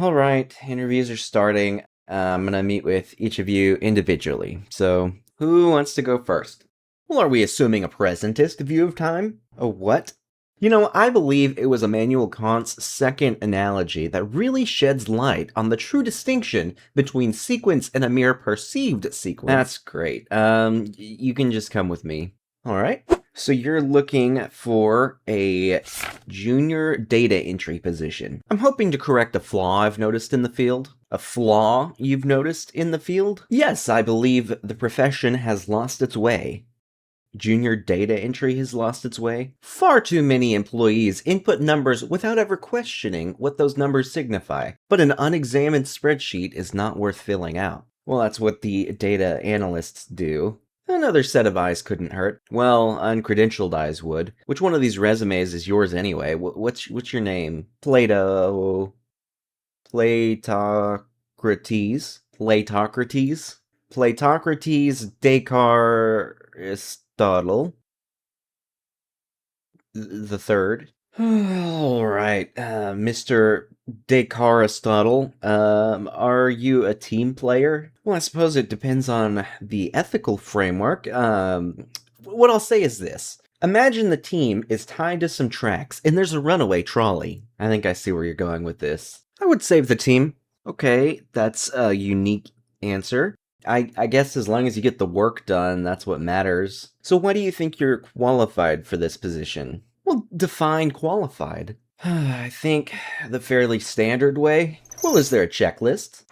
Alright, interviews are starting. I'm gonna meet with each of you individually. So, who wants to go first? Well, are we assuming a presentist view of time? A what? I believe it was Immanuel Kant's second analogy that really sheds light on the true distinction between sequence and a mere perceived sequence. That's great. You can just come with me. Alright. So you're looking for a junior data entry position. I'm hoping to correct a flaw I've noticed in the field. A flaw you've noticed in the field? Yes, I believe the profession has lost its way. Junior data entry has lost its way. Far too many employees input numbers without ever questioning what those numbers signify. But an unexamined spreadsheet is not worth filling out. Well, that's what the data analysts do. Another set of eyes couldn't hurt. Well, uncredentialed eyes would. Which one of these resumes is yours anyway? What's your name? Platocrates? Platocrates, Descartes, Aristotle. The third. All right, Mr. Aristotle, are you a team player? Well, I suppose it depends on the ethical framework. What I'll say is this. Imagine the team is tied to some tracks, and there's a runaway trolley. I think I see where you're going with this. I would save the team. Okay, that's a unique answer. I guess as long as you get the work done, that's what matters. So why do you think you're qualified for this position? Well, define qualified. I think the fairly standard way. Well, is there a checklist?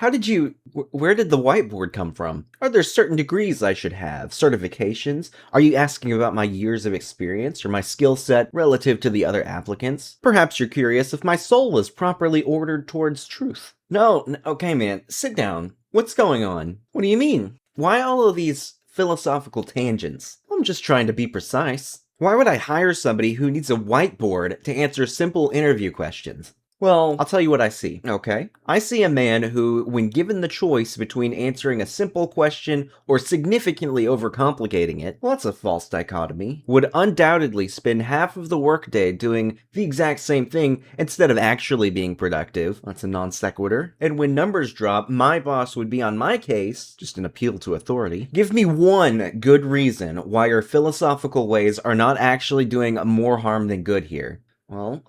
Where did the whiteboard come from? Are there certain degrees I should have? Certifications? Are you asking about my years of experience or my skill set relative to the other applicants? Perhaps you're curious if my soul is properly ordered towards truth. No, okay man, sit down. What's going on? What do you mean? Why all of these philosophical tangents? I'm just trying to be precise. Why would I hire somebody who needs a whiteboard to answer simple interview questions? Well, I'll tell you what I see, okay? I see a man who, when given the choice between answering a simple question or significantly overcomplicating it, well, that's a false dichotomy, would undoubtedly spend half of the workday doing the exact same thing instead of actually being productive. That's a non sequitur. And when numbers drop, my boss would be on my case, just an appeal to authority. Give me one good reason why your philosophical ways are not actually doing more harm than good here. Well,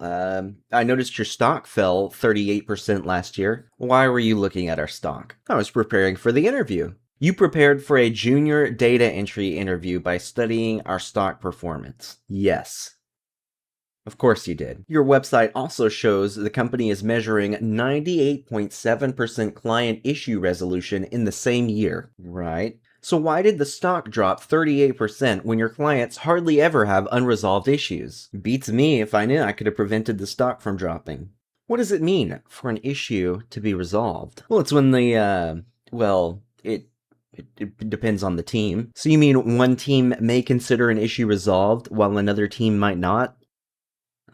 I noticed your stock fell 38% last year. Why were you looking at our stock? I was preparing for the interview. You prepared for a junior data entry interview by studying our stock performance. Yes. Of course you did. Your website also shows the company is measuring 98.7% client issue resolution in the same year. Right. So why did the stock drop 38% when your clients hardly ever have unresolved issues? Beats me if I knew I could have prevented the stock from dropping. What does it mean for an issue to be resolved? Well, it's when it depends on the team. So you mean one team may consider an issue resolved while another team might not?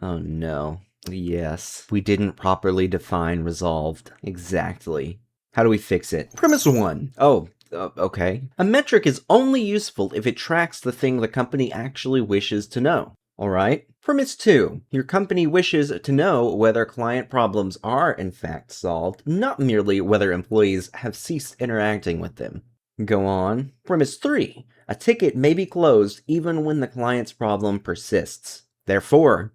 Oh no. Yes, we didn't properly define resolved. Exactly. How do we fix it? Premise 1. Okay. A metric is only useful if it tracks the thing the company actually wishes to know. Alright? Premise 2. Your company wishes to know whether client problems are in fact solved, not merely whether employees have ceased interacting with them. Go on. Premise 3. A ticket may be closed even when the client's problem persists. Therefore,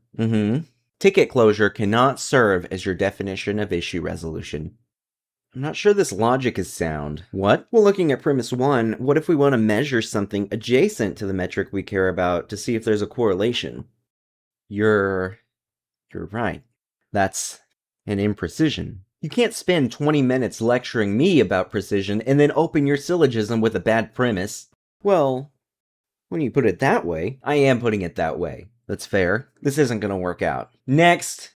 ticket closure cannot serve as your definition of issue resolution. I'm not sure this logic is sound. What? Well, looking at premise 1, what if we want to measure something adjacent to the metric we care about to see if there's a correlation? You're right. That's an imprecision. You can't spend 20 minutes lecturing me about precision and then open your syllogism with a bad premise. Well, when you put it that way, I am putting it that way. That's fair. This isn't gonna work out. Next!